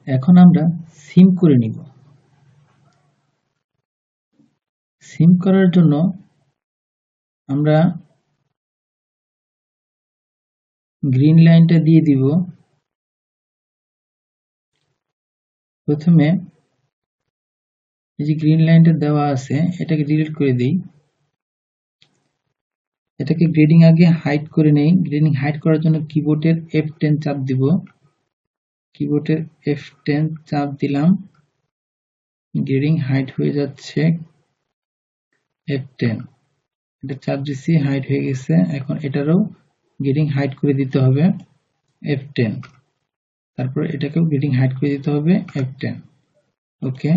এখন আমরা সিম করে নিব। সিম করার জন্য আমরা গ্রিন লাইনটা দিয়ে দিব। প্রথমে এই যে গ্রিন লাইনটা দেওয়া আছে এটাকে ডিলিট করে দিই। এটাকে গ্রেডিং আগে হাইড করে নেই। গ্রেডিং হাইড করার জন্য কিবোর্ডের F10 চাপ দিব। কিবোর্ডের F10 চাপ দিলাম, গ্রেডিং হাইড হয়ে যাচ্ছে। F10 এটা চাপ দিছি, হাইড হয়ে গেছে। এখন এটারও গ্রেডিং হাইড করে দিতে হবে F10, তারপর এটাকেও গ্রেডিং হাইড করে দিতে হবে F10। ওকে,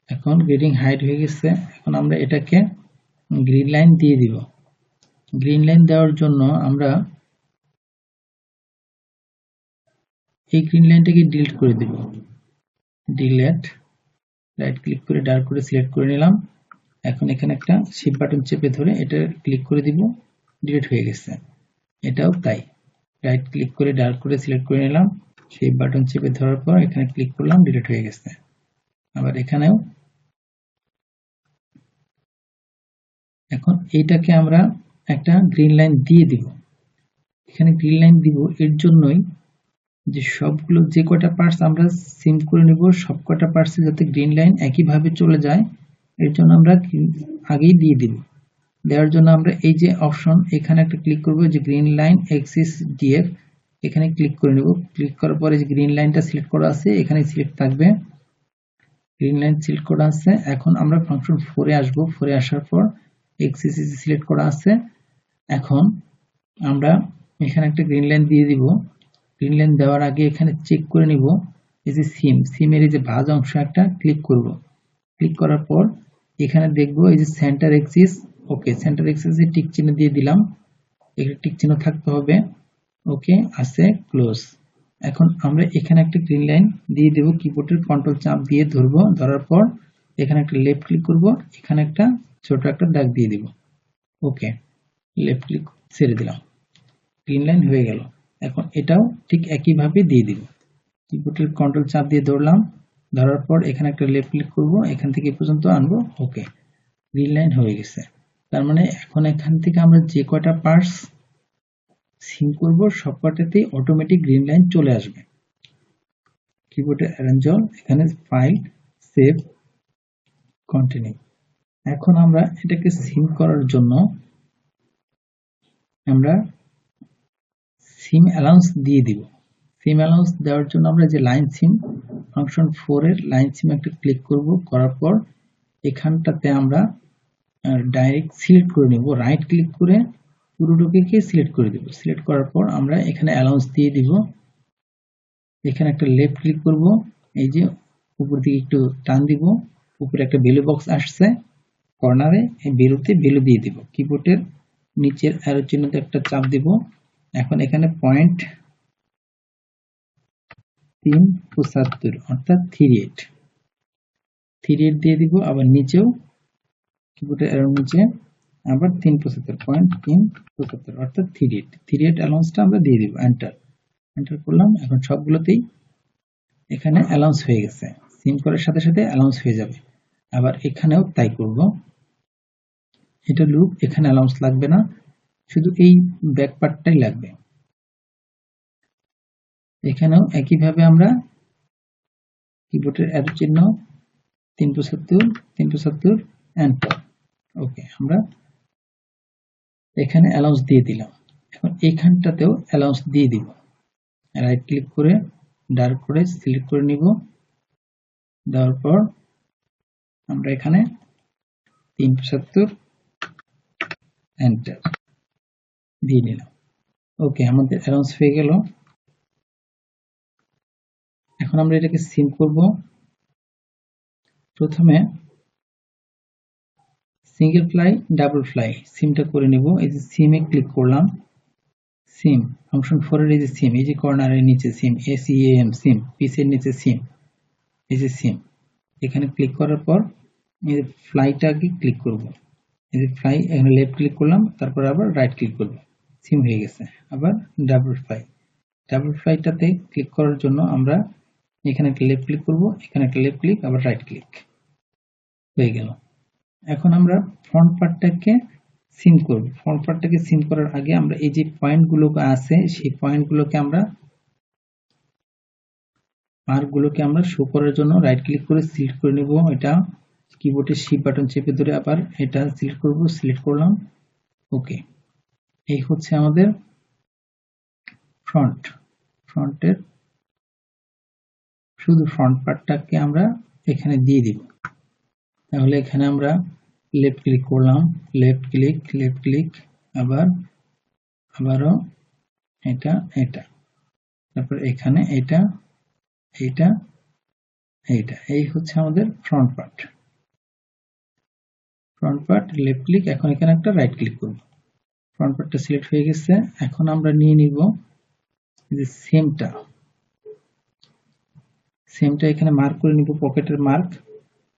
এখন গ্রেডিং হাইড হয়ে গেছে। এখন আমরা এটাকে গ্রিন লাইন দিয়ে দিব। গ্রিন লাইন দেওয়ার জন্য আমরা এই গ্রিন লাইনটাকে ডিলিট করে দিব। ডিলিট, রাইট ক্লিক করে ডার্ক করে সিলেক্ট করে নিলাম। এখন এখানে একটা শিফট বাটন চেপে ধরে এটা ক্লিক করে দিব, ডিলিট হয়ে গেছে। এটাও তাই, রাইট ক্লিক করে ডার্ক করে সিলেক্ট করে নিলাম, শিফট বাটন চেপে ধরার পর এখানে ক্লিক করলাম, ডিলিট হয়ে গেছে। আবার এখানেও। এখন এইটাকে আমরা একটা গ্রিন লাইন দিয়ে দিব। এখানে গ্রিন লাইন দিব এর জন্যই যে সবগুলো যে কয়টা পার্টস আমরা সিম করে নেব সব কয়টা পার্টসে যাতে গ্রিন লাইন একইভাবে চলে যায়, এর জন্য আমরা আগেই দিয়ে দিব। দেওয়ার জন্য আমরা এই যে অপশন এখানে একটা ক্লিক করব, যে গ্রিন লাইন এক্সিস ডিএফ, এখানে ক্লিক করে নেব। ক্লিক করার পরে যে গ্রিন লাইনটা সিলেক্ট করা আছে এখানে সিলেক্ট থাকবে, গ্রিন লাইন সিলেক্ট করা আছে। এখন আমরা ফাংশন 4 এ আসব। 4 এ আসার পর এক্সিস সিলেক্ট করা আছে। এখন আমরা এখানে একটা গ্রিন লাইন দিয়ে দিব। গ্রিন লাইন দেওয়ার আগে এখানে চেক করে নিব এই যে সিমের এই যে ভাঁজ অংশ একটা ক্লিক করব। ক্লিক করার পর এখানে দেখব এই যে সেন্টার এক্সিস। ওকে, সেন্টার এক্সিসে টিক চিহ্ন দিয়ে দিলাম, এখানে টিক চিহ্ন থাকতে হবে। ওকে আছে, ক্লোজ। এখন আমরা এখানে একটা গ্রিন লাইন দিয়ে দেব, কিবোর্ডের কন্ট্রোল চাপ দিয়ে ধরবো, ধরার পর এখানে একটা লেফট ক্লিক করব, এখানে একটা ছোট একটা দাগ দিয়ে দিব। ওকে, লেফট ক্লিক ছেড়ে দিলাম, গ্রিন লাইন হয়ে গেল। এখন এটাও ঠিক একইভাবে দিয়ে দিব, কিবোর্ডের কন্ট্রোল চাপ দিয়ে ধরলাম, ধরার পর এখানে একটা লেফট ক্লিক করব, এখান থেকে পর্যন্ত আনবো। ওকে, গ্রিন লাইন হয়ে গেছে। তার মানে এখন এখান থেকে আমরা যে কয়টা পার্টস সিম করব সব কয়টাতেই অটোমেটিক গ্রিন লাইন চলে আসবে। কিবোর্ডে অ্যারেঞ্জ অল, এখানে ফাইল, সেভ, কন্টিনিউ। এখন আমরা এটাকে সিম করার জন্য আমরা সিম অ্যালাউন্স দিয়ে দিব। সিম অ্যালাউন্স দেওয়ার জন্য আমরা যে লাইন সিম ফাংশন 4 এর লাইন সিম একটা ক্লিক করব, করার পর এখানটাতে আমরা ডাইরেক্ট সিলেক্ট করে নেব, রাইট ক্লিক করে পুরোটাকে সিলেক্ট করে দেব। সিলেক্ট করার পর আমরা এখানে অ্যালাউন্স দিয়ে দিব। এখানে একটা লেফট ক্লিক করব, এই যে উপর দিকে একটু টান দিব, উপরে একটা ভ্যালু বক্স আসছে কর্নারে, এই ভ্যালুতে ভ্যালু দিয়ে দিব। কিবোর্ডের নিচের অ্যারো চিহ্নতে একটা চাপ দিব। এখন এখানে 0.375 অর্থাৎ 38 দিয়ে দিব। আবার নিচেও কিবোর্ডের অ্যারো নিচে আবার 0.375 অর্থাৎ 38 অ্যালাউন্সটা আমরা দিয়ে দিব। এন্টার করলাম। এখন সবগুলোতেই এখানে অ্যালাউন্স হয়ে গেছে, সিম করার সাথে সাথে অ্যালাউন্স হয়ে যাবে। আবার এখানেও তাই করব। এটা লুপ, এখানে অ্যালাউন্স লাগবে না, শুধু এই ব্যাক পার্টটাই লাগবে। এখানেও একইভাবে আমরা কিবোর্ডের অ্যারো চিহ্ন 375 এন্টার। ওকে, আমরা এখানে অ্যালাউন্স দিয়ে দিলাম। এখন এখানটাতেও অ্যালাউন্স দিয়ে দিব, রাইট ক্লিক করে ডার্ক করে সিলেক্ট করে নিব, দেওয়ার পর আমরা এখানে 375 এন্টার দিয়ে নিলাম। ওকে, আমাদের অ্যালাউন্স হয়ে গেল। এখন আমরা এটাকে সিম করব। প্রথমে সিঙ্গেল ফ্লাই, ডাবল ফ্লাই সিমটা করে নেব। এই যে সিমে ক্লিক করলাম, সিম ফাংশন 4 এর এই যে সিম, এই যে কর্নারের নিচে সিম, SEAM সিম, পিসের নিচে সিম, এই যে সিম, এখানে ক্লিক করার পর এই যে ফ্লাইটাকে ক্লিক করব। এই যে ফ্লাই, এখানে লেফট ক্লিক করলাম, তারপর আবার রাইট ক্লিক করব, সিম হয়ে গেছে। আবার ডাবল ফ্লাইটাতে ক্লিক করার জন্য আমরা এখানে একটা লেফট ক্লিক করব, এখানে একটা লেফট ক্লিক, আবার রাইট ক্লিক, হয়ে গেল। এখন আমরা ফ্রন্ট পার্টটাকে সিম করব। ফ্রন্ট পার্টটাকে সিম করার আগে আমরা এই যে পয়েন্টগুলো আছে সেই পয়েন্টগুলোকে আমরা মার্কগুলোকে আমরা শো করার জন্য রাইট ক্লিক করে সিলেক্ট করে নেব। এটা কিবোর্ডের শিফট বাটন চেপে ধরে আবার এটা সিলেক্ট করব, সিলেক্ট করলাম, ওকে। এই হচ্ছে আমাদের ফ্রন্টের শুধু ফ্রন্ট পার্টটাকে আমরা এখানে দিয়ে দিব। তাহলে এখানে আমরা লেফট ক্লিক করলাম, লেফট ক্লিক, আবারও এটা, তারপর এখানে এটা, এই হচ্ছে আমাদের ফ্রন্ট পার্ট। লেফট ক্লিক, এখন এখানে একটা রাইট ক্লিক করব। ফ্রন্ট পার্টটা সিলেক্ট হয়ে গেছে। এখন আমরা নিয়ে নিব যে সেমটা এখানে মার্ক করে নিব, পকেটের মার্ক,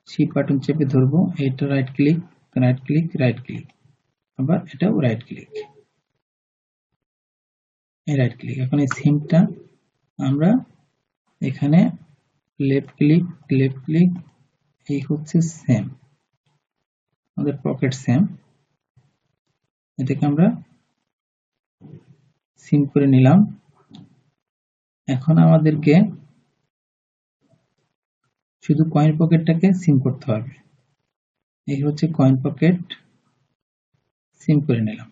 শিফট বাটন চেপে ধরবো, এটা রাইট ক্লিক, আবার এটাও রাইট ক্লিক। এখন এই সেমটা আমরা এখানে লেফট ক্লিক, এই হচ্ছে সেম, আমাদের পকেট সেম, এটাকে আমরা সিম করে নিলাম। এখন আমাদেরকে শুধু কয়েন পকেটটাকে সিম করতে হবে। এই হচ্ছে কয়েন পকেট, সিম করে নিলাম,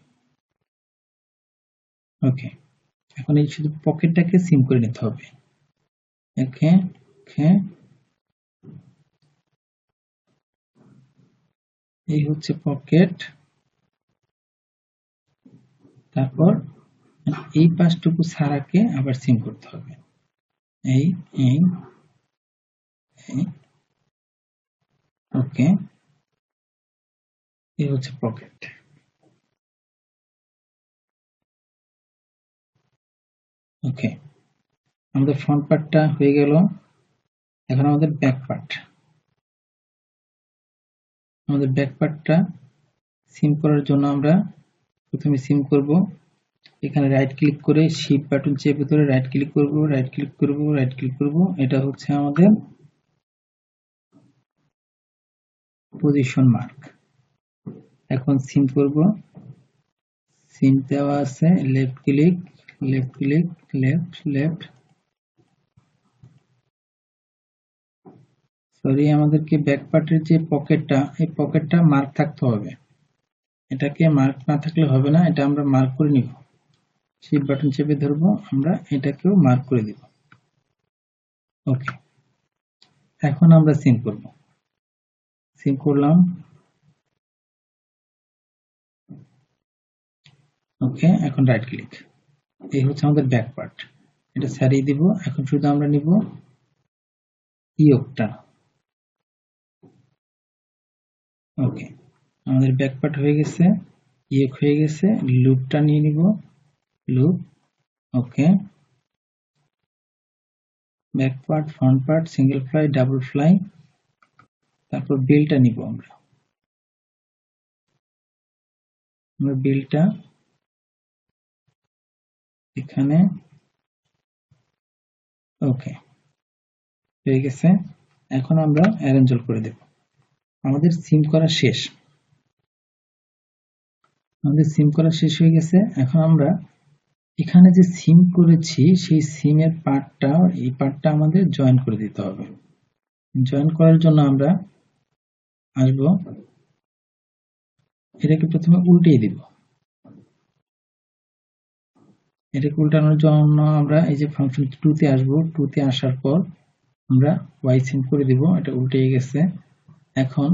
ওকে। এখন এই শুধু পকেটটাকে সিম করে নিতে হবে, ওকে। এই হচ্ছে পকেট, তারপর এই পাশটুকু ছাড়াকে আবার সিম করতে হবে, এই ওকে। এই হচ্ছে পকেট, ওকে। আমাদের ফ্রন্ট পার্টটা হয়ে গেল। এখন আমাদের ব্যাক পার্টটা সিম করার জন্য আমরা প্রথমে সিম করব। এখানে রাইট ক্লিক করে শিফট বাটন চেপে ধরে রাইট ক্লিক করব। এটা হচ্ছে আমাদের পজিশন মার্ক। এখন সিম করব, সিম দেওয়া আছে, লেফট ক্লিক, সরি, আমাদেরকে ব্যাক পার্টের যে পকেটটা, এই পকেটটা মার্ক থাকতে হবে। এটাকে মার্ক না থাকলে হবে না, এটা আমরা মার্ক করে নিব। শিফট বাটন চেপে ধরবো, আমরা এটাকেও মার্ক করে দিব, ওকে। এখন আমরা সিম করব, সিম করলাম, ওকে। এখন রাইট ক্লিক, এই হচ্ছে আমাদের ব্যাক পার্ট, এটা ছাড়িয়ে দিব। এখন শুধু আমরা নিব ইয়োকটা, ওকে। আমাদের ব্যাক পার্ট হয়ে গেছে, ইয়োক হয়ে গেছে, লুপটা নিয়ে নিব, loop, okay. Back part, front part, single fly, double fly, তারপর বেলটা নিব আমরা বেলটা এখানে, ওকে, হয়ে গেছে। এখন আমরা অ্যারেঞ্জ করে দেব। আমাদের সিম করা শেষ, হয়ে গেছে। এখন আমরা এখানে যে সিম করেছি সেই সিমের পার্টটা, এই পার্টটা আমাদের জয়েন করে দিতে হবে। জয়েন করার জন্য আমরা আসব, এটাকে প্রথমে উল্টিয়ে দিব। এটাকে উল্টানোর জন্য আমরা এই যে ফাংশন 2 তে আসব, 2 তে আসার পর আমরা ওয়াই সিম করে দিব, এটা উল্টে গেছে। এখন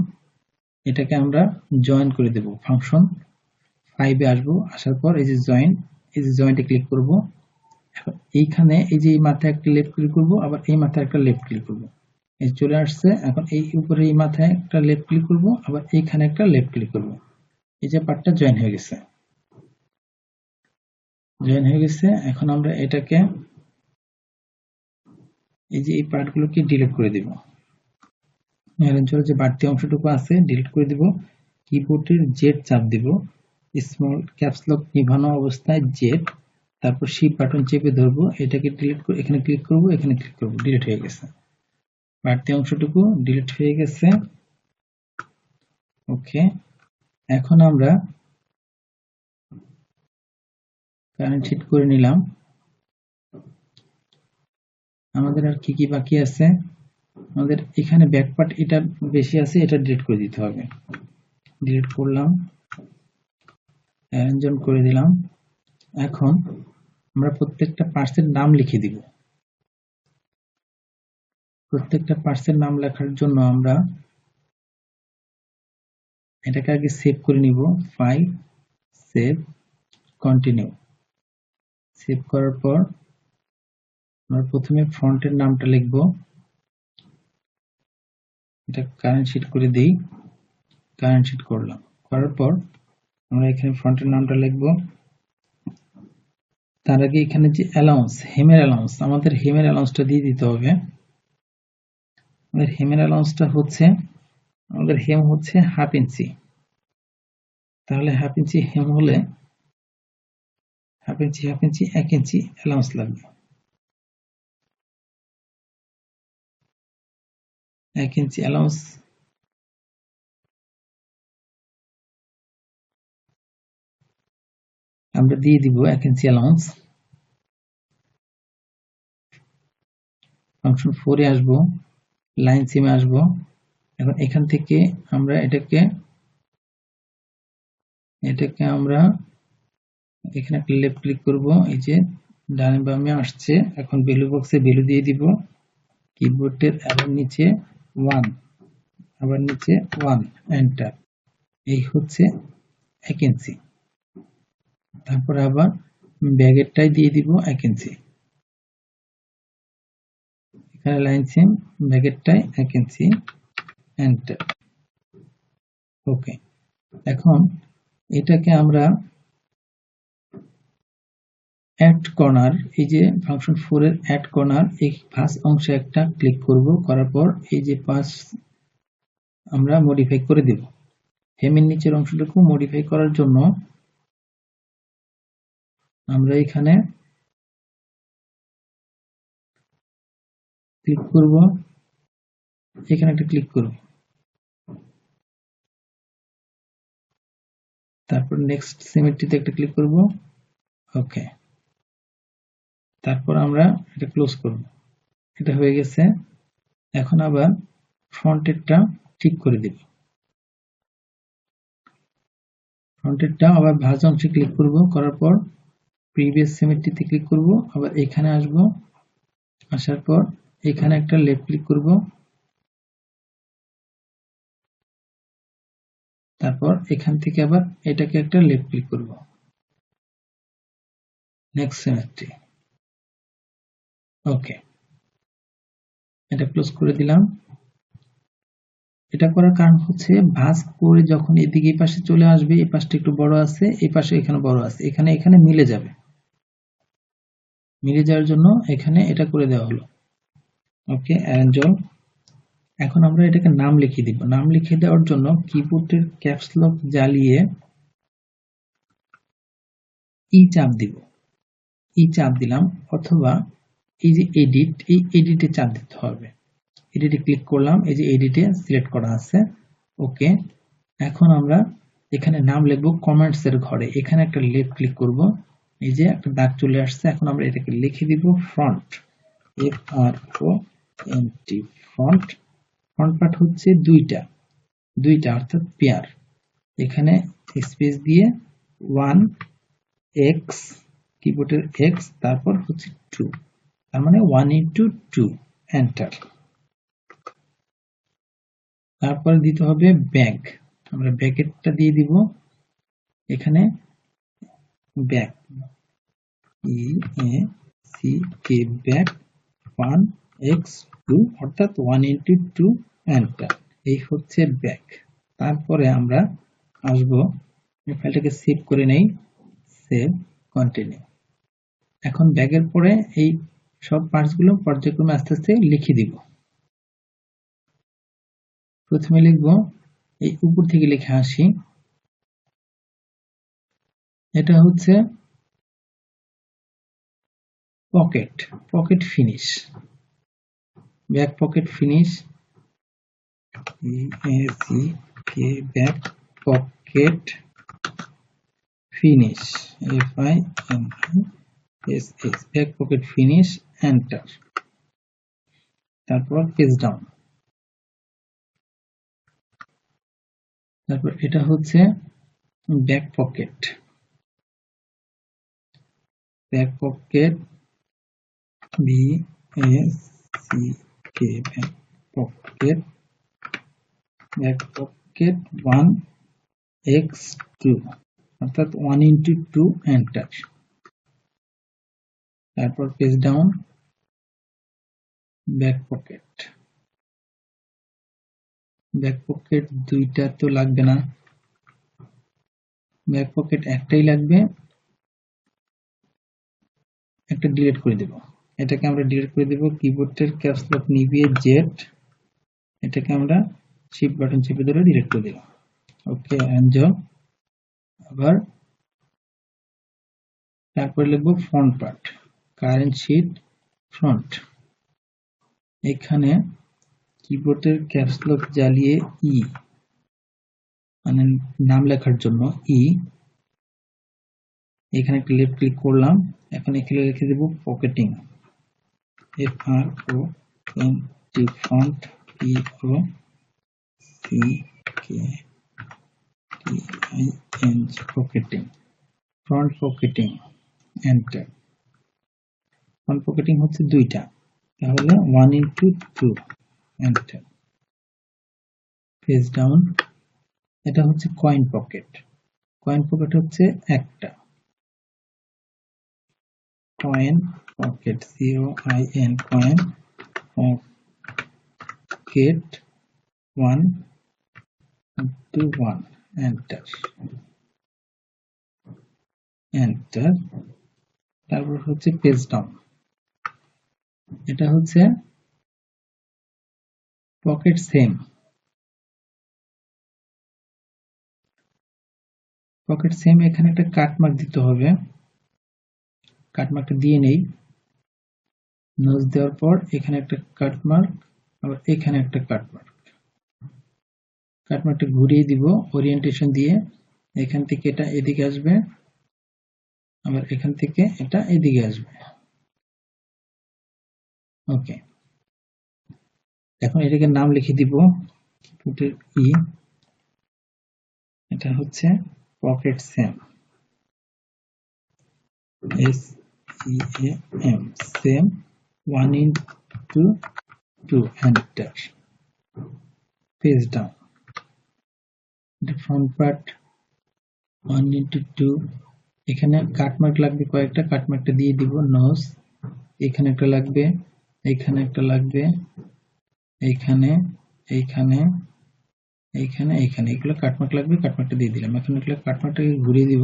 এটাকে আমরা জয়েন করে দেব, ফাংশন 5 এ আসব, আসার পর এই যে জয়েন্টে ক্লিক করব। এখন এইখানে এই যে এই মাথায় একটা লেফট ক্লিক করব, আবার এই মাথায় একটা লেফট ক্লিক করব, এই চলে আসছে। এখন এই উপরে এই মাথায় একটা লেফট ক্লিক করব, আবার এইখানে একটা লেফট ক্লিক করব, এই যে পার্টটা জয়েন হয়ে গেছে। এখন আমরা এটাকে এই যে এই পার্টগুলোকে ডিলিট করে দিব, যে বাড়তি অংশটুকু আছে ডিলিট করে দিব। কিবোর্ডের জেড চাপ দিব, স্মল ক্যাপস লক নিভানো অবস্থায় জেড, তারপর শিফট বাটন চেপে ধরবো, এটাকে ডিলিট করে এখানে ক্লিক করব, এখানে ক্লিক করব, ডিলিট হয়ে গেছে। বাড়তি অংশটুকু ডিলিট হয়ে গেছে। ওকে, এখন আমরা কারেন্ট শীট করে নিলাম। আমাদের আর কি কি বাকি আছে? আমাদের এখানে ব্যাক পার্ট এটা বেশি আছে, এটা ডিলিট করে দিতে হবে। ডিলিট করলাম, অ্যারেঞ্জমেন্ট করে দিলাম। এখন আমরা প্রত্যেকটা পার্টসের নাম লিখে দিব। প্রত্যেকটা পার্টসের নাম লেখার জন্য আমরা এটাকে আগে সেভ করে নিব। File, save, continue. সেভ করার পর আমরা প্রথমে ফন্টের নামটা লিখব। এটা কারেন্ট শীট করে দেই, কারেন্ট শীট করলাম। করার পর আমরা এখানে ফন্টের নামটা লিখব। তার আগে এখানে যে অ্যালাউন্স, হেমের অ্যালাউন্স, আমাদের হেমের অ্যালাউন্সটা দিয়ে দিতে হবে। আমাদের হেমের অ্যালাউন্সটা হচ্ছে, আমাদের হেম হচ্ছে 1/2 ইঞ্চি। তাহলে 1/2 ইঞ্চি হেম হলে 1/2 ইঞ্চি 1 ইঞ্চি অ্যালাউন্স লাগবে। 1 ইঞ্চি অ্যালাউন্স আমরা দিয়ে দিব। 1 ইঞ্চি অ্যালাউন্স। ফাংশন 4 এ আসবো, লাইন সিমে আসবো। এখন এখান থেকে আমরা এটাকে আমরা এখানে একটা লেফট ক্লিক করব। এই যে ডানে বামে আসছে, এখন ভ্যালু বক্সে ভ্যালু দিয়ে দিব। কিবোর্ডের আবার নিচে 1, আবার নিচে 1, এন্টার। এই হচ্ছে 1 ইঞ্চি। তারপর আবার ব্যাগেরটাই দিয়ে দিব 1 ইঞ্চি। এখানে লাইন সিম, ব্যাগেরটাই 1 ইঞ্চি, এন্টার। ওকে, এখন এটাকে আমরা অ্যাড কর্নার, এই যে ফাংশন 4 এর অ্যাড কর্নার, এই ফার্স্ট অংশে একটা ক্লিক করব। করার পর এই যে পাস আমরা মডিফাই করে দেব। হেমের নিচের অংশটুকু মডিফাই করার জন্য আমরা এখানে ক্লিক করব, এখানে একটা ক্লিক করব, তারপর নেক্সট সিমেট্রিতে একটা ক্লিক করব। ওকে, তারপর আমরা এটা ক্লোজ করব। এটা হয়ে গেছে। এখন আবার ফ্রন্টেরটা ঠিক করে দেব। ফ্রন্টেরটা আবার ভাঁজ অংশে ক্লিক করব। করার পর প্রিভিয়াস সিমেট্রিতে ক্লিক করব, আবার এখানে আসব। আসার পর এখানে একটা লেফট ক্লিক করব। তারপর এখান থেকে আবার এটাকে একটা লেফট ক্লিক করব। Next symmetry. ওকে, এটা ক্লোজ করে দিলাম। এটা করার কারণ হচ্ছে ভাঁজ করে যখন এদিকে এই পাশে চলে আসবে, এই পাশটা একটু বড় আছে, এই পাশে এখানে বড় আছে, এখানে এখানে মিলে যাবে। মিলে যাওয়ার জন্য এখানে এটা করে দেওয়া হলো। ওকে, অ্যারেঞ্জ অল। এখন আমরা এটাকে নাম লিখে দিব। নাম লিখে দেওয়ার জন্য কিবোর্ডের ক্যাপস লক জ্বালিয়ে ই চাপ দিব। ই চাপ দিলাম, অথবা এই যে এডিট, এই এডিটে চাপ দিতে হবে। এডিটে ক্লিক করলাম, এই যে এডিটে সিলেক্ট করা আছে। ওকে, এখন আমরা এখানে নাম লিখবো কমেন্টস এর ঘরে। এখানে একটা লেফট ক্লিক করব, এই যে একটা দাগ চলে আসছে। এখন আমরা এটাকে লিখে দিব front, FRONT, front. Front part হচ্ছে দুইটা অর্থাৎ পেয়ার। এখানে স্পেস দিয়ে 1x, কিবোর্ডের x, তারপর হচ্ছে 2, তার মানে 1:2, এন্টার। তারপরে দিতে হবে ব্যাক। আমরা ব্যাকেটটা দিয়ে দিব। এখানে ব্যাক, EACK, ব্যাক 1x2, অর্থাৎ 1:2, এন্টার। এই হচ্ছে ব্যাক। তারপরে আমরা আসব, ফাইলটাকে সেভ করে নেই, সেভ, কন্টিনিউ। এখন ব্যাকের পরে এই সব পার্টসগুলো পর্যায়ক্রমে আস্তে আস্তে লিখে দিব। প্রথমে লিখব, এই উপর থেকে লিখে আসি, এটা হচ্ছে pocket finish, back pocket finish, back pocket finish, back pocket finish, enter. তারপর পেজ ডাউন। তারপর এটা হচ্ছে back pocket, back pocket back pocket 1x2 অর্থাৎ 1x2 এন্টার। তারপর পেজ ডাউন, ব্যাক পকেট দুইটা তো লাগবে না, ব্যাক পকেট একটাই লাগবে, একটা ডিলিট করে দেব। এটাকে আমরা ডিলিট করে দেব, কিবোর্ডের ক্যাপস লক নিভিয়ে জেড, এটাকে আমরা শিফট বাটন চেপে ধরে ডিলিট করে দিলাম। ওকে, এনজয়। আবার তারপর লিখব front part, current sheet front. এখানে কিবোর্ডের ক্যাপস লক জ্বালিয়ে ই মানে নাম লেখার জন্য ই, এখানে একটা লেফট ক্লিক করলাম। এখন এখানে লিখে দেব pocketing, FRONT, front, pocketing, front pocketing, enter. Front pocketing হচ্ছে দুইটা, তাহলে 1x2 এন্টার। Page down. এটা হচ্ছে কয়েন পকেট, কয়েন পকেট হচ্ছে একটা, coin pocket COIN, coin pocket 1x1 enter, enter. তারপর হচ্ছে পেজ ডাউন। এটা হচ্ছে পকেট সেম, পকেট সেম। এখানে একটা কাটমার্ক দিতে হবে, কাটমার্কটা দিয়ে নেই। নোজ দেওয়ার পর এখানে একটা কাটমার্ক, আবার এখানে একটা কাটমার্ক, কাটমার্কটা ঘুরিয়ে দিব ওরিয়েন্টেশন দিয়ে। এখান থেকে এটা এদিকে আসবে, আবার এখান থেকে এটা এদিকে আসবে। ওকে, এখন এটাকে নাম লিখে দিব কিবোর্ডের ই, এটা হচ্ছে pocket same, SEAM, same 1x2 enter. Page down. Front part 1x2, এখানে কাটমার্ক লাগবে কয়েকটা, কাটমার্কটা দিয়ে দিব। নোজ এখানে একটা লাগবে, এখানে একটা লাগবে, এইখানে, এইখানে, এইখানে, এইখানে, এগুলো কাটমার্ক লাগবে, কাটমার্কটা দিয়ে দিলাম। এখন এগুলো কাটমার্কটাকে ঘুরিয়ে দিব,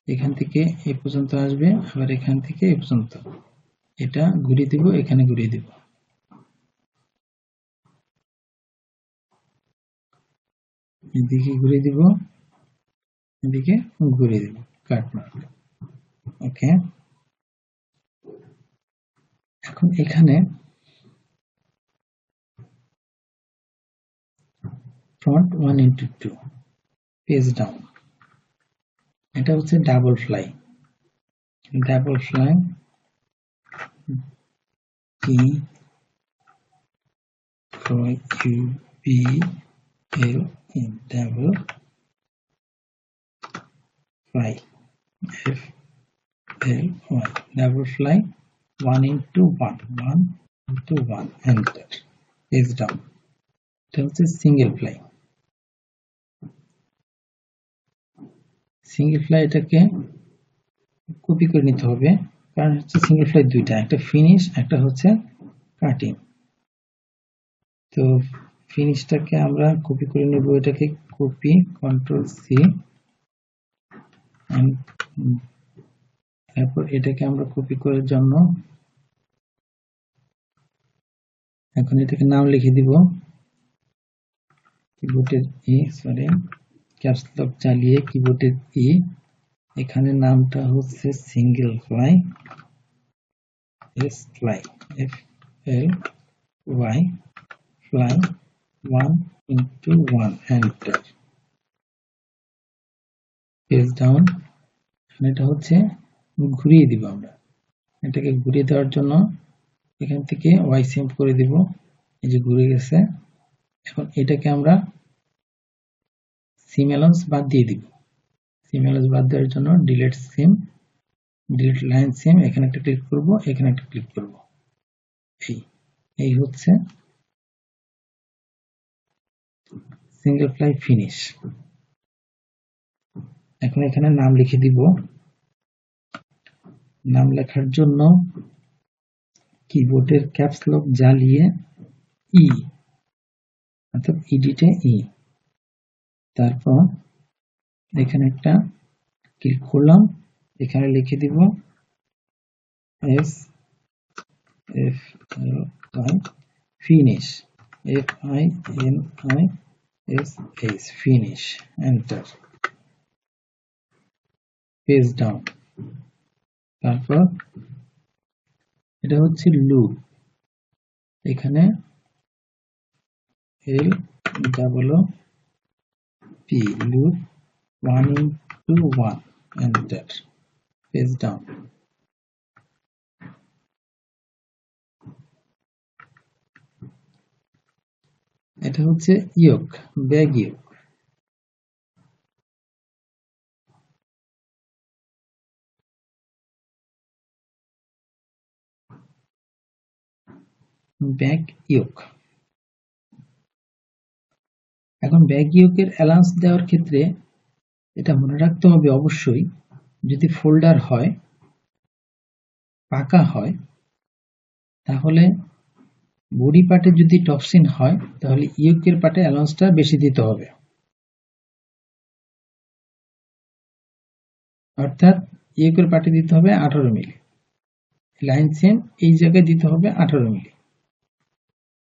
এখান থেকে এই পর্যন্ত আসবে, আবার এখান থেকে এই পর্যন্ত, এটা ঘুরিয়ে দিব, এখানে ঘুরিয়ে দিব। এদিকে ঘুরিয়ে দিব, এদিকে ঘুরিয়ে দিব, কাটমার্ক। ওকে, এখন এখানে ফ্রন্ট 1x2, পেজ ডাউন। এটা হচ্ছে double fly, double fly double fly, double fly 1x1 enter. Page down. এটা হচ্ছে সিঙ্গেল ফ্লাই, সিঙ্গেল ফ্লাই এটাকে কপি করে নিতে হবে, কারণ হচ্ছে সিঙ্গেল ফ্লাই দুইটা, একটা ফিনিশ, একটা হচ্ছে কাটিং। তো ফিনিশটাকে আমরা কপি করে নেব, এটাকে কপি, Ctrl+C, তারপর এটাকে আমরা কপি করার জন্য এখন এটাকে নাম লিখে দিব কিবোর্ডের ক্যাপস লক চালিয়ে কিবোর্ডের ই, এখানে নামটা হচ্ছে single fly, is fly, FLY, fly 1 into 1, enter, page down. এটা হচ্ছে ঘুরিয়ে দিব আমরা, এটাকে ঘুরিয়ে দেওয়ার জন্য এখান থেকে ওয়াই সিম করে দিব, এই যে ঘুরে গেছে। এখন এটাকে আমরা সিম অ্যালাউন্স বাদ দিয়ে দিব। সিম অ্যালাউন্স বাদ দেওয়ার জন্য ডিলিট সিম, ডিলিট লাইন সিম, এখানে একটা ক্লিক করব, এখানে একটা ক্লিক করব। এই হচ্ছে সিঙ্গেল ফ্লাই ফিনিশ। এখন এখানে নাম লিখে দিব। নাম লেখার জন্য কিবোর্ডের ক্যাপস লক জ্বালিয়ে ই, অর্থাৎ এডিটে ই, তারপর এখানে একটা ক্লিক করলাম, এখানে লিখে দিব S F I finish, FINISH finish, enter, page down. তারপর এটা হচ্ছে লুপ, এখানে LOOP, loop 1 into 1, enter, page down. এটা হচ্ছে ইয়োক, ব্যাগ ইয়োক, ব্যাগ ইয়োক। এখন ব্যাগ ইয়োকের অ্যালাউন্স দেওয়ার ক্ষেত্রে এটা মনে রাখতে হবে অবশ্যই, যদি ফোল্ডার হয়, পাকা হয়, তাহলে বডি পার্টে যদি টপসিন হয়, তাহলে ইয়োকের পার্টে অ্যালাউন্সটা বেশি দিতে হবে। অর্থাৎ ইয়োকের পার্টে দিতে হবে 18 মিলি, লাইন সেম এই জায়গায় দিতে হবে 18 মিলি।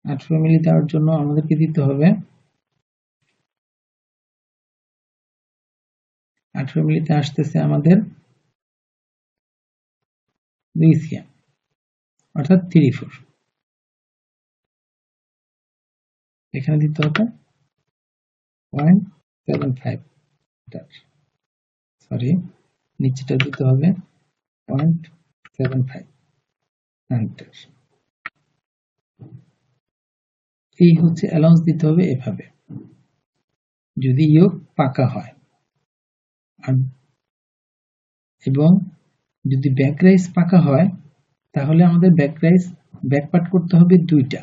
18 মিলি দেওয়ার জন্য আমাদেরকে দিতে হবে 18 মিলিতে আসতেছে আমাদের 2 সিএম, অর্থাৎ 34। এখানে দিতে হবে 0.75, সরি নিচেটা দিতে হবে 0.75, এন্টার। এই হচ্ছে অ্যালাউন্স দিতে হবে এভাবে, যদি ইয়োক পাকা হয়। এবং যদি ব্যাক রাইস পাকা হয়, তাহলে আমাদের ব্যাক রাইস ব্যাক পার্ট করতে হবে 2টা।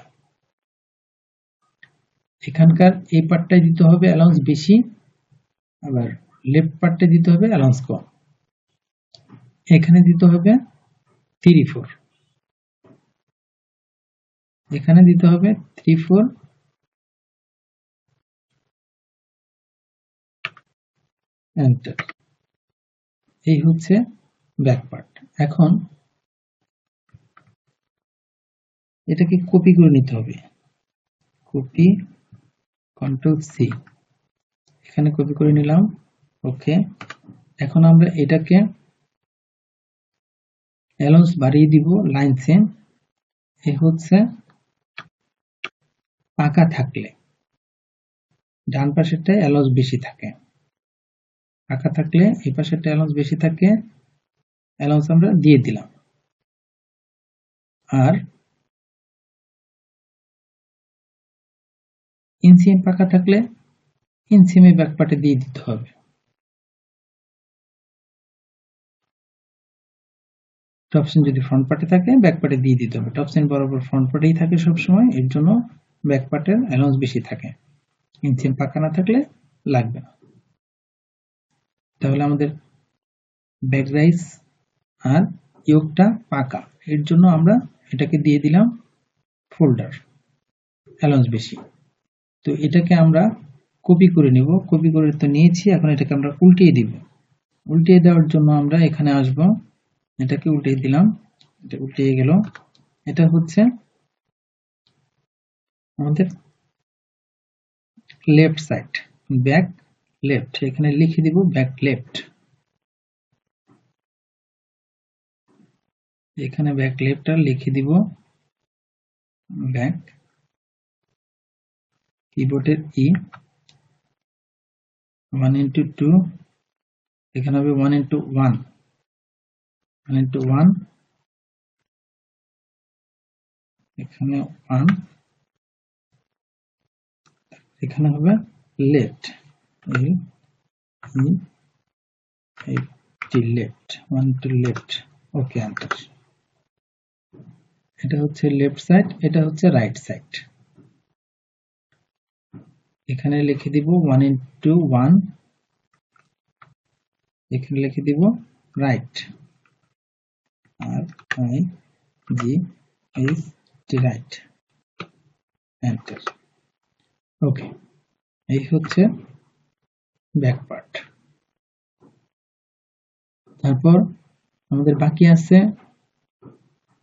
এখানকার এই পার্টটাই দিতে হবে অ্যালাউন্স বেশি, আবার লেফট পার্টে দিতে হবে অ্যালাউন্স কম। এখানে দিতে হবে 34, এখানে দিতে হবে 34, এন্টার। এই হচ্ছে ব্যাক পার্ট। এখন এটাকে কপি করে নিতে হবে, কপি, কন্ট্রোল সি, এখানে কপি করে নিলাম, ওকে। এখন আমরা এটাকে অ্যালাউন্স বাড়িয়ে দিব, লাইন সেম। এই হচ্ছে পাকা থাকলে ডান পাশেরটায় অ্যালাউন্স বেশি থাকে, পাকা থাকলে এই পাশেরটা অ্যালাউন্স বেশি থাকে, অ্যালাউন্স আমরা দিয়ে দিলাম। আর ইনসিএম পাকা থাকলে ইনসিএমে ব্যাক পার্টে দিয়ে দিতে হবে। টপসিন যদি ফ্রন্ট পার্টে থাকে, ব্যাক পার্টে দিয়ে দিতে হবে। টপসিন বরাবর ফ্রন্ট পার্টেই থাকে সবসময়, এর জন্য ব্যাক পার্টের অ্যালাউন্স বেশি থাকে। ইনসিএম পাকা না থাকলে লাগবে না। তাহলে আমাদের ব্যাক রাইস আর ইয়োকটা পাকা, এর জন্য আমরা এটাকে দিয়ে দিলাম ফোল্ডার, অ্যালাউন্স বেশি। তো এটাকে আমরা কপি করে নিব, কপি করে তো নিয়েছি, এখন এটাকে আমরা উল্টিয়ে দিব। উল্টিয়ে দেওয়ার জন্য আমরা এখানে আসব, এটাকে উল্টিয়ে দিলাম, এটা উল্টিয়ে গেল। এটা হচ্ছে আমাদের লেফট সাইড, ব্যাক লেফট, এখানে লিখে দিব ব্যাক লেফট। এখানে ব্যাক লেফটটা লিখে দিব ব্যাক কিবোর্ডের ই 1 into 2 এখানে হবে 1 into 1 1 into 1 এখানে 1 এখানে হবে left left 1 to left okay enter এটা হচ্ছে লেফট সাইড এটা হচ্ছে রাইট সাইড এখানে লিখে দিব 1 into 1 এখানে লিখে দিব right R I G S T right enter okay এই হচ্ছে ব্যাক পার্ট তারপর আমাদের বাকি আছে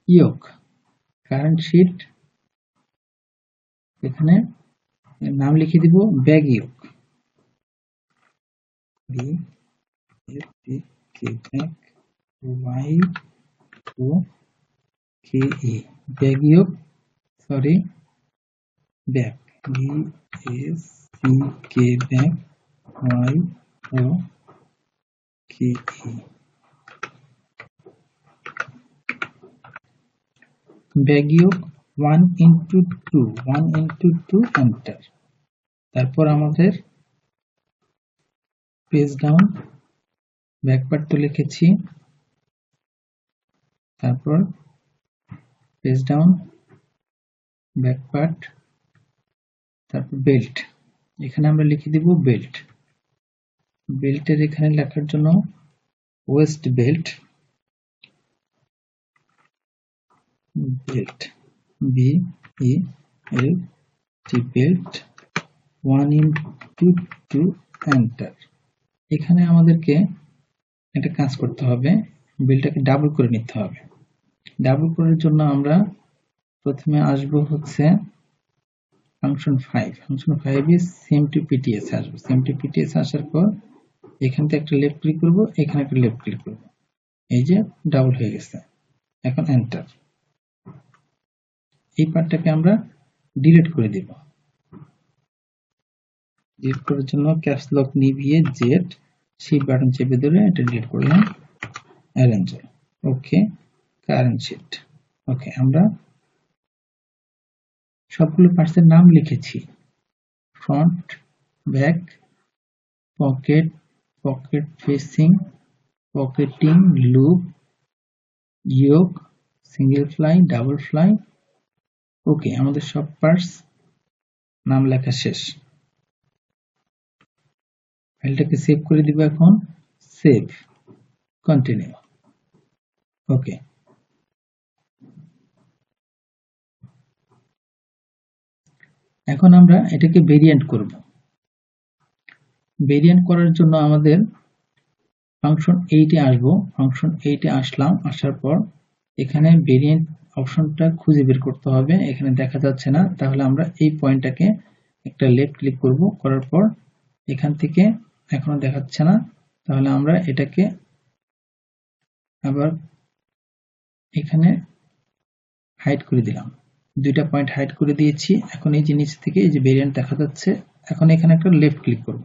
ইয়োক কারেন্ট শিট এখানে নাম লিখে দিব bag yoke B S T K bag Y O K E bag yoke sorry bag B S C K bag Y O K E bag yoke 1 into 2 1 into 2 enter তারপর আমাদের page down back part তো লিখেছি তারপর page down back part তারপর belt এখানে আমরা লিখে দিব বেল্ট বেল্টের এখানে লেখার জন্য waist belt belt B E L T belt 1 into 2 enter এখানে আমাদেরকে একটা কাজ করতে হবে বেল্টটাকে ডাবল করে নিতে হবে ডাবল করার জন্য আমরা প্রথমে আসব হচ্ছে function 5 function 5 A same to PTS আসবে সেম টু পিটিএস আসার পর এখান থেকে একটা লেফট ক্লিক করব এখানে একটা লেফট ক্লিক করব এই যে ডাবল হয়ে গেছে এখন এন্টার এই পার্টটাকে আমরা ডিলিট করে দিব ডিলিট করার জন্য ক্যাপস লক নিভিয়ে জেড শিফট বাটন চেপে ধরে এটা ডিলিট করলাম arrange okay current sheet okay আমরা সবগুলো পার্টসের নাম লিখেছি front back pocket pocket facing pocketing loop yoke single fly double fly okay আমাদের সব পার্টস নাম লেখা শেষ ফাইলটাকে সেভ করে দিব এখন সেভ কন্টিনিউ ওকে এখন আমরা এটাকে ভেরিয়েন্ট করব ভেরিয়েন্ট করার জন্য আমাদের ফাংশন 8 এ আসবো ফাংশন 8 এ আসলাম আসার পর এখানে ভেরিয়েন্ট অপশনটা খুঁজে বের করতে হবে এখানে দেখা যাচ্ছে না তাহলে আমরা এই পয়েন্টটাকে একটা লেফট ক্লিক করব করার পর এখান থেকে এখনো দেখাচ্ছে না তাহলে আমরা এটাকে আবার এখানে হাইড করে দিলাম দুইটা পয়েন্ট হাইড করে দিয়েছি এখন এই যে নিচ থেকে এই যে ভেরিয়েন্ট দেখা যাচ্ছে এখন এখানে একটা লেফট ক্লিক করব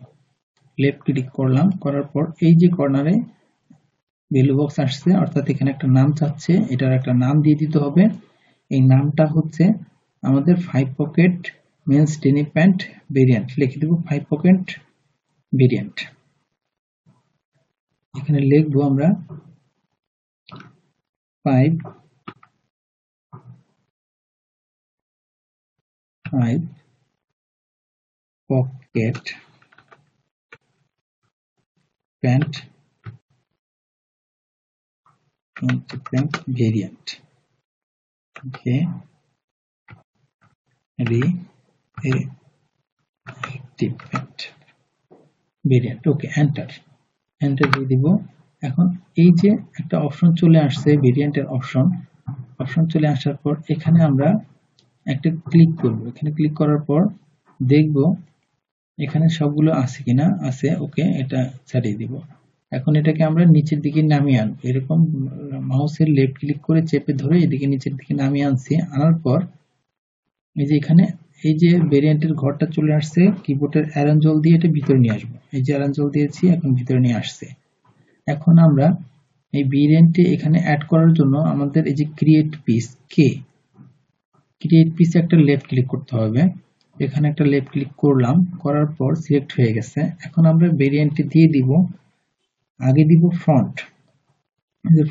লেফট ক্লিক করলাম করার পর এই যে কর্নারে ভ্যালু বক্স আসছে অর্থাৎ এখানে একটা নাম চাচ্ছে এটার একটা নাম দিয়ে দিতে হবে এই নামটা হচ্ছে আমাদের 5 pocket men's denim pant variant লিখে দেব 5 পকেট ভেরিয়েন্ট এখানে লিখবো আমরা 5 pocket pant variant okay variant okay enter দিয়ে দিব এখন এই যে একটা অপশন চলে আসছে ভেরিয়েন্টের অপশন চলে আসার পর এখানে আমরা একটা ক্লিক করব এখানে ক্লিক করার পর দেখব এখানে সবগুলো আছে কিনা আছে ওকে এটা ছাড়িয়ে দিব এখন এটাকে আমরা নিচের দিকে নামিয়ে আনবো। এরকম মাউসের লেফট ক্লিক করে চেপে ধরে এদিকে নিচের দিকে নামিয়ে আনছি। আনার পর এই যে এখানে এই যে ভেরিয়েন্টের ঘরটা চলে আসছে, কিবোর্ডের অ্যারেঞ্জল দিয়ে এটা ভিতরে নিয়ে আসবো। এই যে অ্যারেঞ্জল দিয়েছি, এখন ভিতরে নিয়ে আসছে। এখন আমরা এই ভেরিয়েন্টে এখানে অ্যাড করার জন্য আমাদের এই যে ক্রিয়েট পিস ক্রিয়েট পিসে একটা লেফট ক্লিক করতে হবে। এখানে একটা লেফট ক্লিক করলাম, করার পর সিলেক্ট হয়ে গেছে। এখন আমরা ভেরিয়েন্টে দিয়ে দিব, আগে দিব ফন্ট।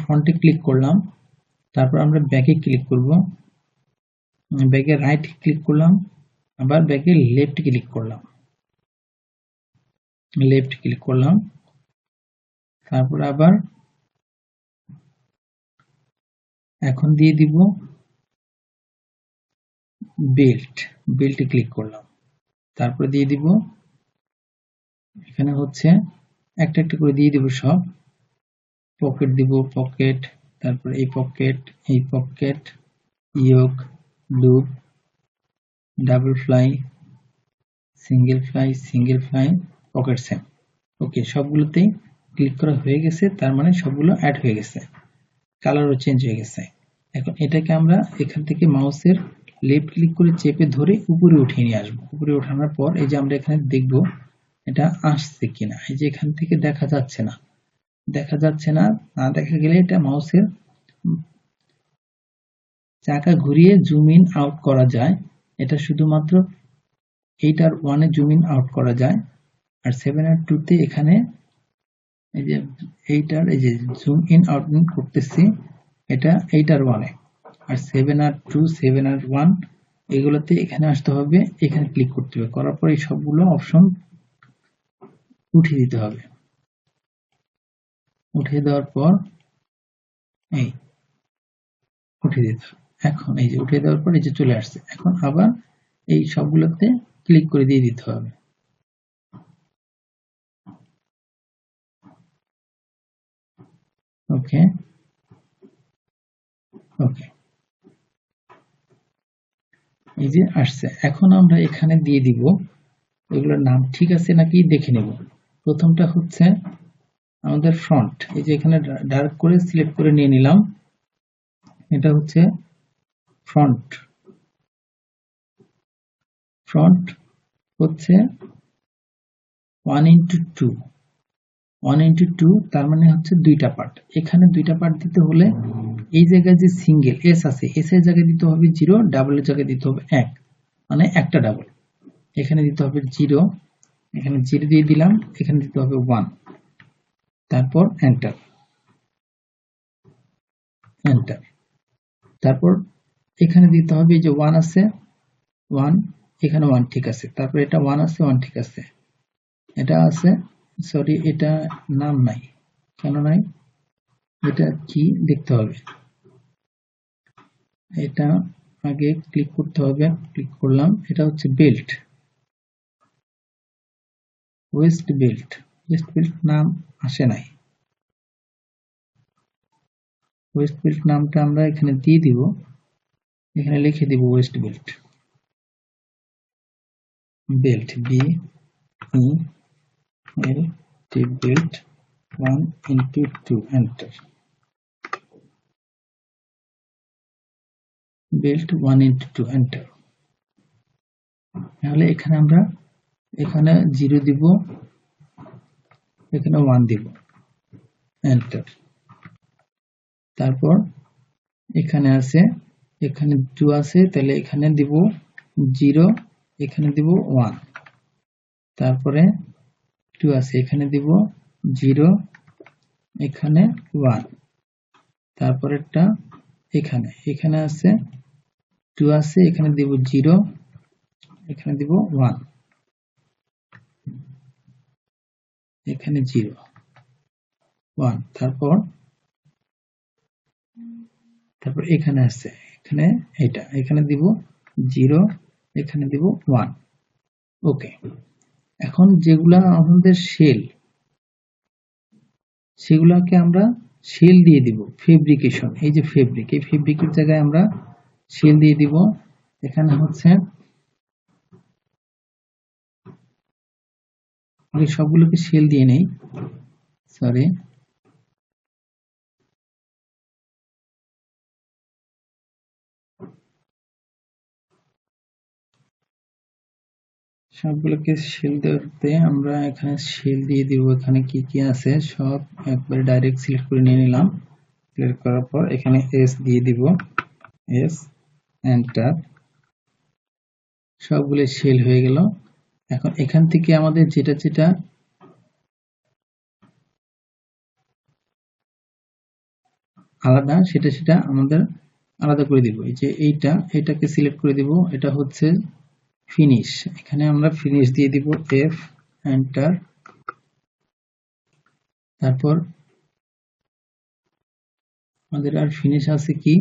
ফন্টে ক্লিক করলাম, তারপর আমরা ব্যাকে ক্লিক করব, ব্যাকে রাইট ক্লিক করলাম, আবার ব্যাকে লেফট ক্লিক করলাম, তারপর আবার এখন দিয়ে দিব বেল্টে ক্লিক করলাম, তারপর দিয়ে দিব এখানে হচ্ছে একটা একটা করে দিয়ে দিব সব। পকেট দিব, পকেট, তারপর এই pocket, yoke, loop, double fly, single fly, pocket same. Okay, সবগুলোতেই ক্লিক করা হয়ে গেছে, তার মানে সবগুলো অ্যাড হয়ে গেছে, কালারও চেঞ্জ হয়ে গেছে। এখন এটাকে আমরা এখান থেকে মাউসের লেফট ক্লিক করে চেপে ধরে উপরে উঠিয়ে নিয়ে আসবো। উপরে ওঠানোর পর এই যে আমরা এখানে দেখব এটা আসছে কিনা। এই যে এখান থেকে দেখা যাচ্ছে না, না দেখা গেলে এটা মাউসের চাকা ঘুরিয়ে জুম ইন আউট করা যায়। এটা শুধুমাত্র 8 আর 1 এ জুম ইন আউট করা যায়, আর 7 আর 2 তে এখানে এই যে 8 আর এই যে জুম ইন আউট করতেছি, এটা 8 আর 1 এ, আর 7 আর 2, 7 আর 1 এগুলোতে এখানে আসতে হবে, এখানে ক্লিক করতে হবে। করার পর এই সবগুলো অপশন উঠিয়ে দিতে হবে। উঠিয়ে দেওয়ার পর এই উঠিয়ে দিতে হবে। এখন এই যে উঠিয়ে দেওয়ার পর এই যে চলে আসছে। এখন আবার এই সবগুলোতে ক্লিক করে দিয়ে দিতে হবে। ওকে, এই যে আসছে। এখন আমরা এখানে দিয়ে দিব এগুলোর নাম ঠিক আছে নাকি দেখে নেব। প্রথমটা হচ্ছে আমাদের ফ্রন্ট। এই যে এখানে ডার্ক করে সিলেক্ট করে নিয়ে নিলাম, এটা হচ্ছে ফ্রন্ট হচ্ছে 1:2, তার মানে হচ্ছে দুইটা পার্ট। এখানে দুইটা পার্ট দিতে হলে এই জায়গায় যে সিঙ্গেল এস আছে, এস এর জায়গায় দিতে হবে 0, ডাবল এর জায়গায় দিতে হবে 1, মানে একটা ডাবল। এখানে দিতে হবে 0, এখানে 0 দিয়ে দিলাম, এখানে দিতে হবে 1, তারপর এন্টার। তারপর এখানে দিতে হবে যে 1 আছে 1, এখানে 1 ঠিক আছে, তারপর এটা 1 আছে 1 ঠিক আছে, এটা আছে, সরি এটা নাম নাই, কেন নাই এটা কি দেখতে হবে। এটা আগে ক্লিক করতে হবে, ক্লিক করলাম, এটা হচ্ছে বেল্ট, ওয়েস্ট বেল্ট নাম আসে নাই। ওয়েস্ট বেল্ট নামটা আমরা এখানে দিয়ে দিব, এখানে লিখে দিব West belt, belt 1:2, enter. Belt 1:2, enter. তাহলে এখানে আমরা এখানে 0 দিব, এখানে 1 দিব, এন্টার। তারপর এখানে আছে, এখানে 2 আছে, তাহলে এখানে দিব 0, এখানে দিব 1, তারপরে 2 আছে, এখানে দিব 0, এখানে 1, তারপরেরটা এখানে আছে 2 আছে, এখানে দিব 0, এখানে দিব 1, এখানে 0, 1, তারপর এখানে আছে, এখানে এটা, এখানে দিব 0, এখানে দিব 1। ওকে, এখন যেগুলা আমাদের সেগুলাকে আমরা শেল দিয়ে দিব। ফেব্রিকেশন, এই যে ফেব্রিক, এই ফেব্রিকের জায়গায় আমরা শেল দিয়ে দিব। এখানে হচ্ছে সবগুলোকে শেল দিয়ে নেই, সরি, সবগুলোকে শিল দিতে আমরা এখানে শিল দিয়ে দিব। এখানে কি কি আছে সব একবারে ডাইরেক্ট সিলেক্ট করে নিয়ে নিলাম। সিলেক্ট করার পর এখানে এস দিয়ে দিব, এস, এন্টার। সবগুলো শিল হয়ে গেল। এখন এখান থেকে আমাদের যেটা যেটা আলাদা সেটা সেটা আমাদের আলাদা করে দিব। এই যে এটাকে সিলেক্ট করে দিব, এটা হচ্ছে ফিনিশ। এখানে আমরা ফিনিশ দিয়ে দিব, এফ, এন্টার। তারপর আমাদের আর ফিনিশ আছে কি,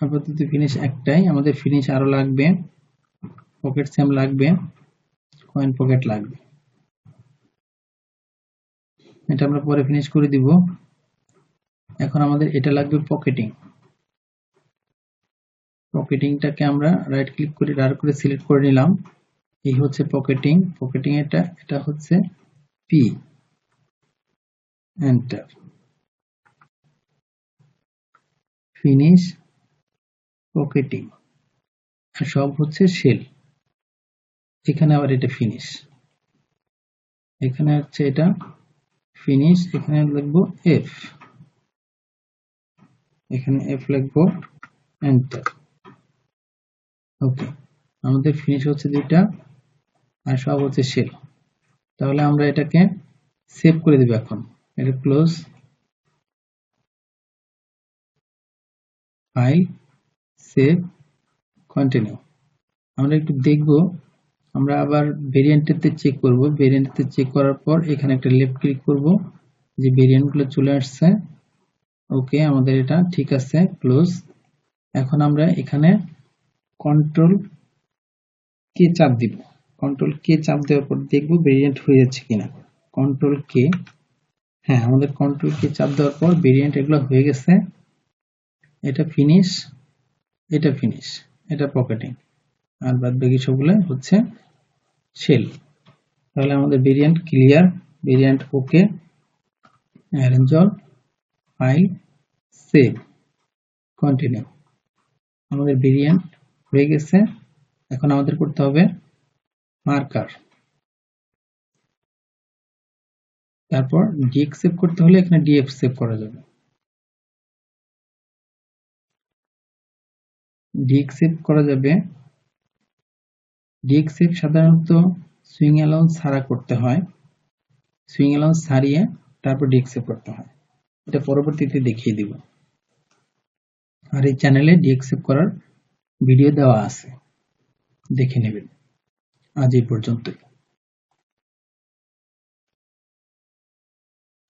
আপাতত ফিনিশ একটাই। আমাদের ফিনিশ আরো লাগবে, পকেট স্যাম লাগবে, কয়েন পকেট লাগবে। এটা আমরা পরে ফিনিশ করে দিব। এখন আমাদের এটা লাগবে পকেটিং। পকেটিংটাকে আমরা রাইট ক্লিক করে ডার করে সিলেক্ট করে নিলাম। এই হচ্ছে পকেটিং। পকেটিং এটা হচ্ছে পি, এন্টার। ফিনিশ, পকেটিং, আর সব হচ্ছে শেল। এখানে আবার এটা ফিনিশ, এখানে হচ্ছে এটা ফিনিশ। এখানে লিখবো এফ, এখানে এফ লিখবো, এন্টার। ওকে, আমাদের ফিনিশ হচ্ছে দুইটা আর সব হচ্ছে শেল। তাহলে আমরা এটাকে সেভ করে দেব। এখন এটা ক্লোজ, ফাইল, সেভ, কন্টিনিউ। আমরা একটু দেখব, আমরা আবার ভেরিয়েন্টে চেক করব। ভেরিয়েন্টে চেক করার পর এখানে একটা লেফট ক্লিক করব, যে ভেরিয়েন্টগুলো চলে আসছে। ওকে, আমাদের এটা ঠিক আছে, ক্লোজ। এখন আমরা এখানে কন্ট্রোল কে চাপ দিব। কন্ট্রোল কে চাপ দেওয়ার পর দেখব ভেরিয়েন্ট হয়ে যাচ্ছে কিনা। কন্ট্রোল কে, হ্যাঁ, আমাদের কন্ট্রোল কে চাপ দেওয়ার পর ভেরিয়েন্ট এগুলো হয়ে গেছে। এটা ফিনিশ, এটা ফিনিশ, এটা পকেটিং, আর বাদ বাকি সবগুলো হচ্ছে শেল। তাহলে আমাদের ভেরিয়েন্ট ক্লিয়ার, ভেরিয়েন্ট ওকে, arrange all, file, save, continue. আমাদের ভেরিয়েন্ট হয়ে গেছে। এখন আমাদের করতে হবে মার্কার। তারপর ডিএক্স সেভ করতে হলে এখানে ডিএক্স সেভ করা যাবে। ডিএক্স সেভ করা যাবে। ডিএক্স সেভ সাধারণত সুইং অ্যালাউন্স ছাড়া করতে হয়। সুইং অ্যালাউন্স ছাড়িয়ে তারপর ডিএক্স সেভ করতে হয়। এটা পরবর্তীতে দেখিয়ে দিব। আর এই চ্যানেলে ডিএক্স সেভ করার ভিডিও দেওয়া আছে, দেখে নেবেন। আজ এই পর্যন্তই।